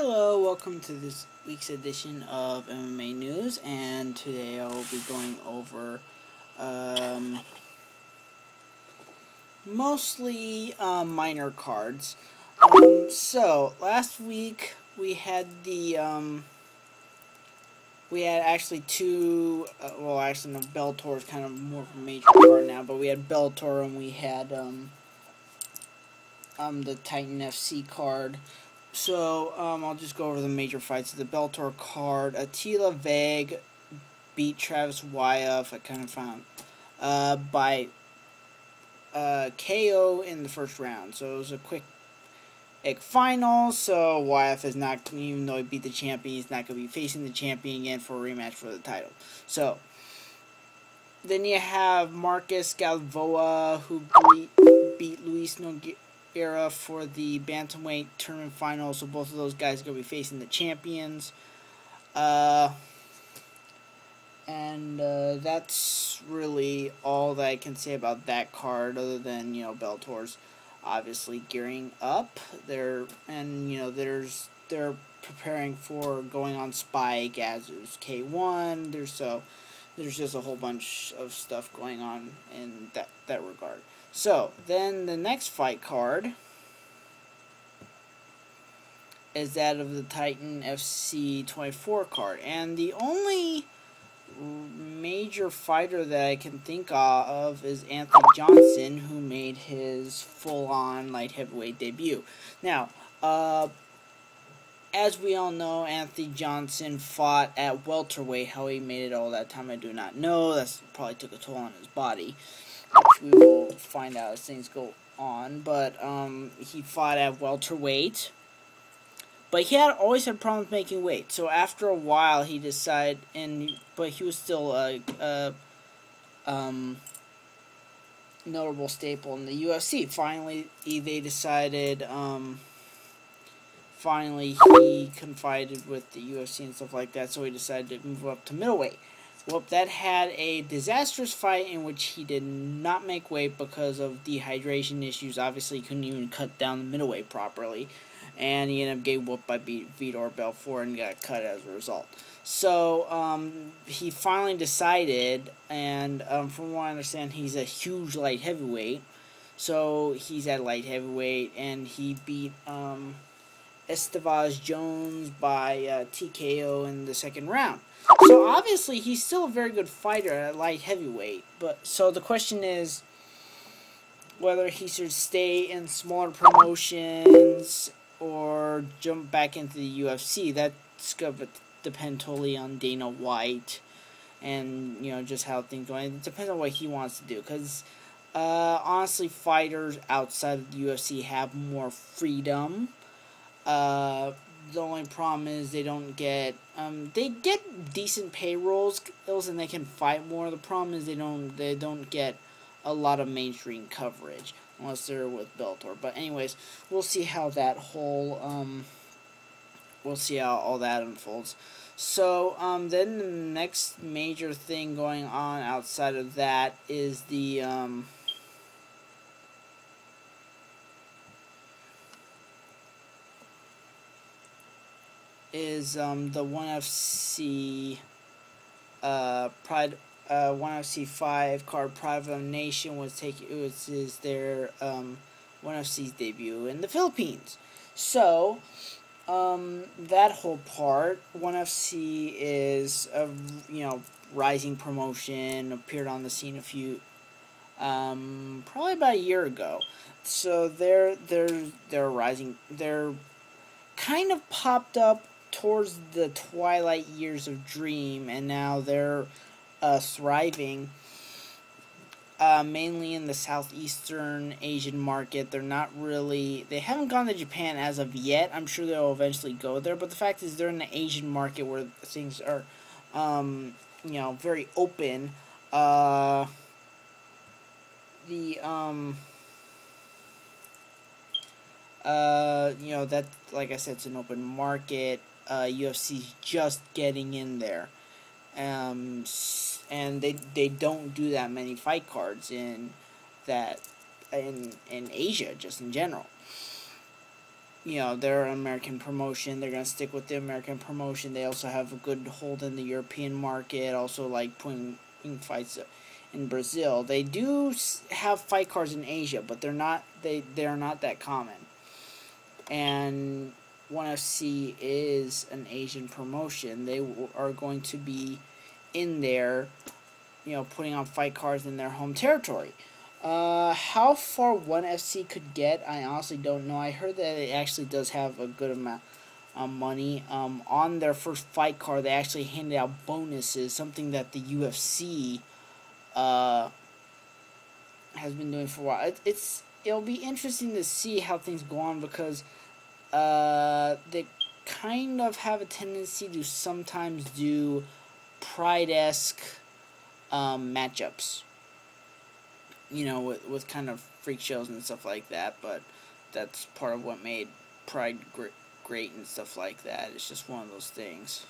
Hello, welcome to this week's edition of MMA News, and today I will be going over mostly minor cards. So last week we had actually two. Well, actually, no, Bellator is kind of more of a major card now, but we had Bellator and we had the Titan FC card. So, I'll just go over the major fights of the Bellator card. Attila Veg beat Travis Wyeth, I kind of found, by KO in the first round. So, it was a quick final. So, Wyeth is not, even though he beat the champion, he's not going to be facing the champion again for a rematch for the title. So, then you have Marcus Galvoa, who beat Luis Nogueira for the bantamweight tournament final, so both of those guys are going to be facing the champions. And that's really all that I can say about that card, other than, Bellator's obviously gearing up. They're preparing for going on Spike, as there's K1. There's just a whole bunch of stuff going on in that regard. So, then the next fight card is that of the Titan FC 24 card. And the only major fighter that I can think of is Anthony Johnson, who made his full-on light heavyweight debut. Now, as we all know, Anthony Johnson fought at welterweight. How he made it all that time, I do not know. That's probably took a toll on his body, which we will find out as things go on. But he fought at welterweight, but he always had problems making weight. So after a while, he decided, but he was still a notable staple in the UFC. Finally, they decided. Finally, he confided with the UFC and stuff like that, so he decided to move up to middleweight. Well, that had a disastrous fight in which he did not make weight because of dehydration issues. Obviously, he couldn't even cut down the middleweight properly, and he ended up getting whooped by Vitor Belfort and got cut as a result. So, he finally decided, and from what I understand, he's a huge light heavyweight. So, he's at light heavyweight, and he beat Estevez Jones by TKO in the second round. So obviously he's still a very good fighter at light heavyweight. But so the question is whether he should stay in smaller promotions or jump back into the UFC. That's going to depend totally on Dana White and just how things go. It depends on what he wants to do, because honestly, fighters outside of the UFC have more freedom. The only problem is they don't get, they get decent payrolls and they can fight more. The problem is they don't get a lot of mainstream coverage unless they're with Bellator. But anyways, we'll see how that whole, we'll see how all that unfolds. So, then the next major thing going on outside of that is the, the ONEFC Pride 5 card. Pride of the Nation is their ONEFC's debut in the Philippines. So that whole part, ONEFC is a rising promotion, appeared on the scene probably about a year ago. So they're rising. They're kind of popped up towards the twilight years of Dream, and now they're thriving mainly in the southeastern Asian market. They haven't gone to Japan as of yet. I'm sure they'll eventually go there, but the fact is they're in the Asian market where things are very open. That, like I said, it's an open market. UFC's just getting in there. And they don't do that many fight cards in Asia, just in general. they're an American promotion. They're going to stick with the American promotion. They also have a good hold in the European market, also like putting fights in Brazil. They do have fight cards in Asia, but they're not that common. And onefc is an Asian promotion. They are going to be in there, putting on fight cards in their home territory. How far onefc could get, I honestly don't know. I heard that it actually does have a good amount of money. On their first fight card, they actually handed out bonuses, something that the UFC has been doing for a while. It'll be interesting to see how things go on, because they kind of have a tendency to sometimes do Pride-esque matchups, with kind of freak shows and stuff like that. But that's part of what made Pride great and stuff like that. It's just one of those things.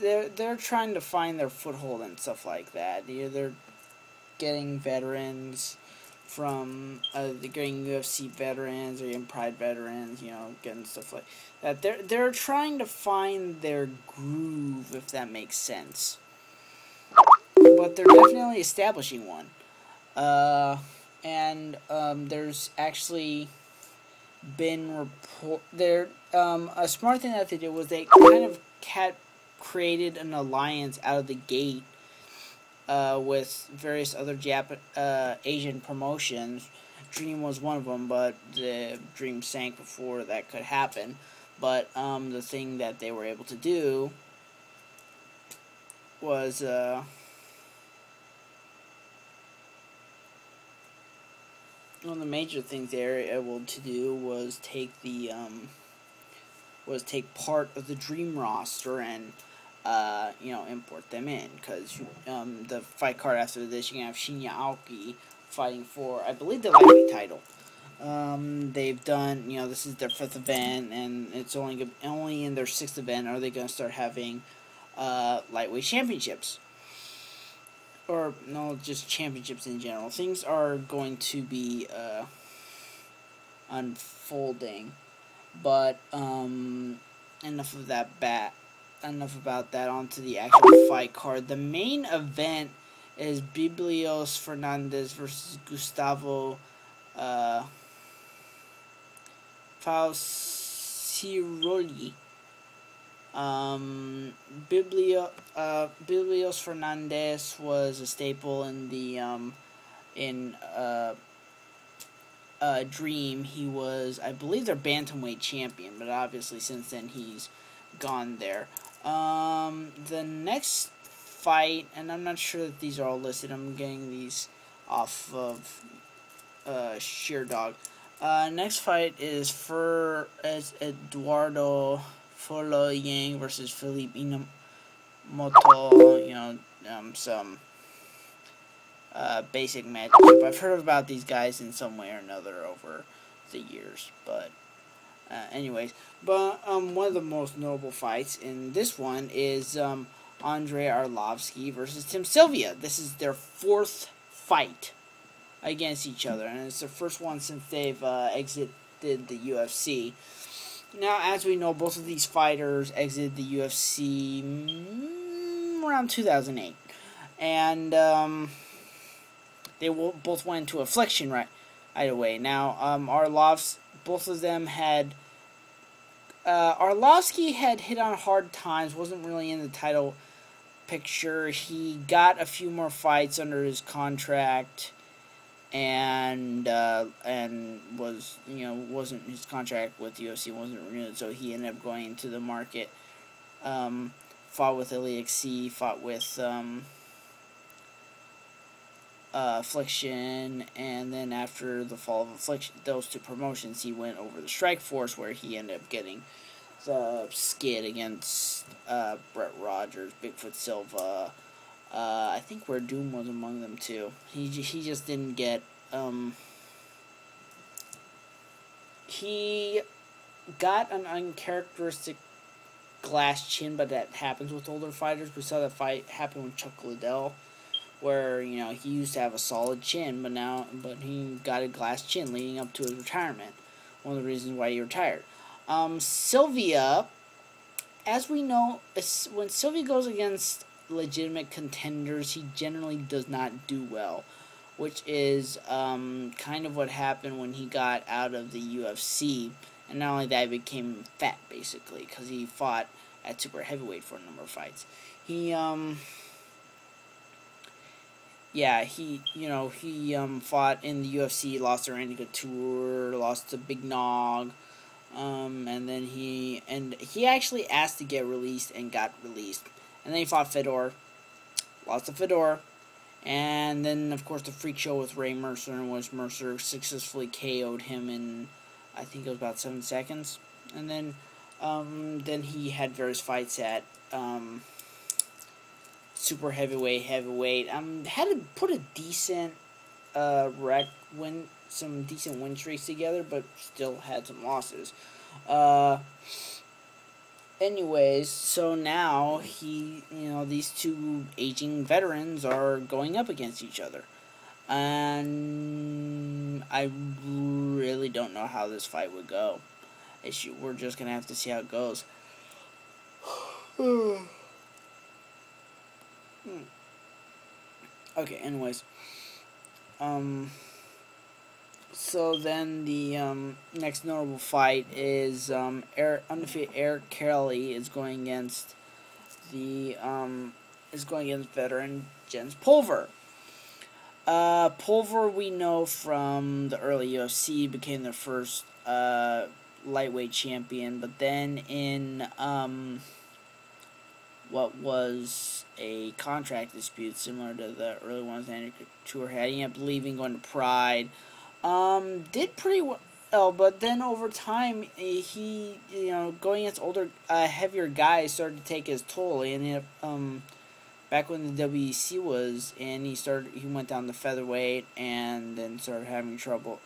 They're trying to find their foothold and stuff like that. They're getting veterans from they're getting UFC veterans, or getting Pride veterans, getting stuff like that. They're trying to find their groove, if that makes sense. But they're definitely establishing one. There's actually been a smart thing that they did was they kind of created an alliance out of the gate with various other Asian promotions. Dream was one of them, but the Dream sank before that could happen. But the thing that they were able to do was one of the major things they were able to do was take part of the Dream roster and import them in, because the fight card after this, you're gonna have Shinya Aoki fighting for, I believe, the lightweight title. They've done, this is their 5th event, and it's only in their 6th event are they gonna start having lightweight championships, or no, just championships in general. Things are going to be unfolding, but enough about that. Onto the actual fight card. The main event is Biblios Fernandez versus Gustavo Falciroli. Biblios Fernandez was a staple in the Dream. He was, I believe, their bantamweight champion, but obviously since then he's gone there. The next fight, and I'm not sure that these are all listed. I'm getting these off of Sheer Dog. Next fight is Eduardo Folo Yang versus Philippe Inamoto. Some basic matchup. I've heard about these guys in some way or another over the years, but anyways. But one of the most notable fights in this one is Andrei Arlovsky versus Tim Sylvia. This is their 4th fight against each other, and it's their first one since they've exited the UFC. Now, as we know, both of these fighters exited the UFC around 2008, and they both went into affliction right away. Now, both of them had. Arlovsky had hit on hard times, wasn't really in the title picture. He got a few more fights under his contract, and was, wasn't, his contract with the UFC wasn't renewed, so he ended up going into the market. Fought with Elixir, fought with Affliction, and then after the fall of Affliction, those 2 promotions, he went over the Strike Force, where he ended up getting the skid against Brett Rogers, Bigfoot Silva. I think where Doom was among them too. He just didn't get. He got an uncharacteristic glass chin, but that happens with older fighters. We saw that fight happen with Chuck Liddell, where, you know, he used to have a solid chin, but he got a glass chin leading up to his retirement. One of the reasons why he retired. Sylvia, as we know, when Sylvia goes against legitimate contenders, he generally does not do well, which is kind of what happened when he got out of the UFC. And not only that, he became fat, basically, because he fought at super heavyweight for a number of fights. He fought in the UFC, lost to Randy Couture, lost to Big Nog, and then he actually asked to get released and got released. And then he fought Fedor, lost to Fedor, and then, of course, the freak show with Ray Mercer, in which Mercer successfully KO'd him in, I think it was about 7 seconds. And then he had various fights at super heavyweight, had to put a decent some decent win streaks together, but still had some losses. Anyways, so now these two aging veterans are going up against each other. And I really don't know how this fight would go. We're just going to have to see how it goes. Okay, anyways. So then the next notable fight is undefeated Eric Kelly is going against veteran Jens Pulver. Pulver, we know from the early UFC, became the first lightweight champion, but then in what was a contract dispute similar to the early ones Randy Couture had, he ended up leaving, going to Pride. Did pretty well, but then over time, he, going against older, heavier guys started to take his toll. He ended up, back when the WEC was, and he went down to featherweight, and then started having trouble.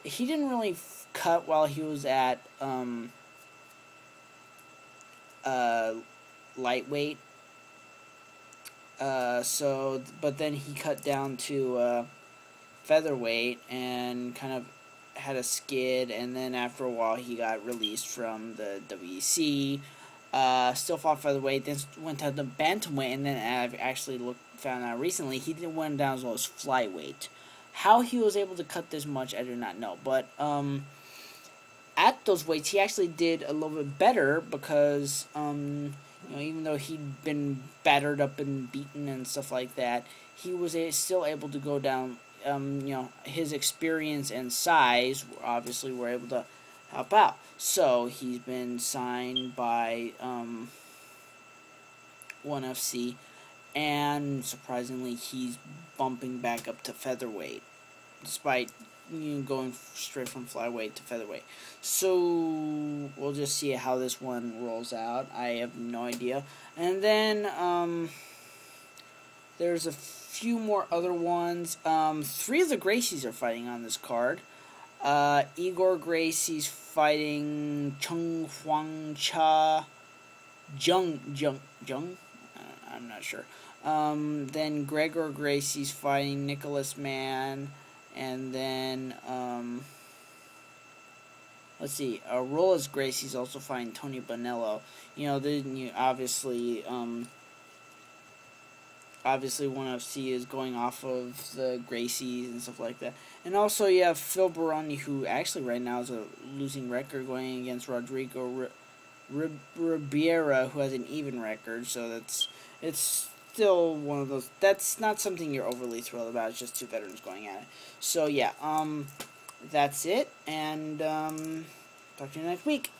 He didn't really cut while he was at, lightweight. But then he cut down to, featherweight and kind of had a skid, and then after a while he got released from the WEC. Still fought featherweight, then went down to bantamweight, and then I've actually found out recently he went down as low as flyweight. How he was able to cut this much, I do not know. But at those weights, he actually did a little bit better because even though he'd been battered up and beaten and stuff like that, he was still able to go down. His experience and size obviously were able to help out. So he's been signed by onefc, and surprisingly, he's bumping back up to featherweight, despite going straight from flyweight to featherweight. So we'll just see how this one rolls out. I have no idea. And then there's a few more other ones. 3 of the Gracies are fighting on this card. Igor Gracie's fighting Chung Huang Cha. Jung. I'm not sure. Then Gregor Gracie's fighting Nicholas Mann. And then, let's see, Rolas Gracie's also fighting Tony Bonello. Obviously, ONE-FC is going off of the Gracies and stuff like that. And also, you have Phil Baroni, who actually right now is a losing record, going against Rodrigo Ribeira, who has an even record. So it's still one of those. That's not something you're overly thrilled about. It's just 2 veterans going at it. So yeah, that's it. And talk to you next week.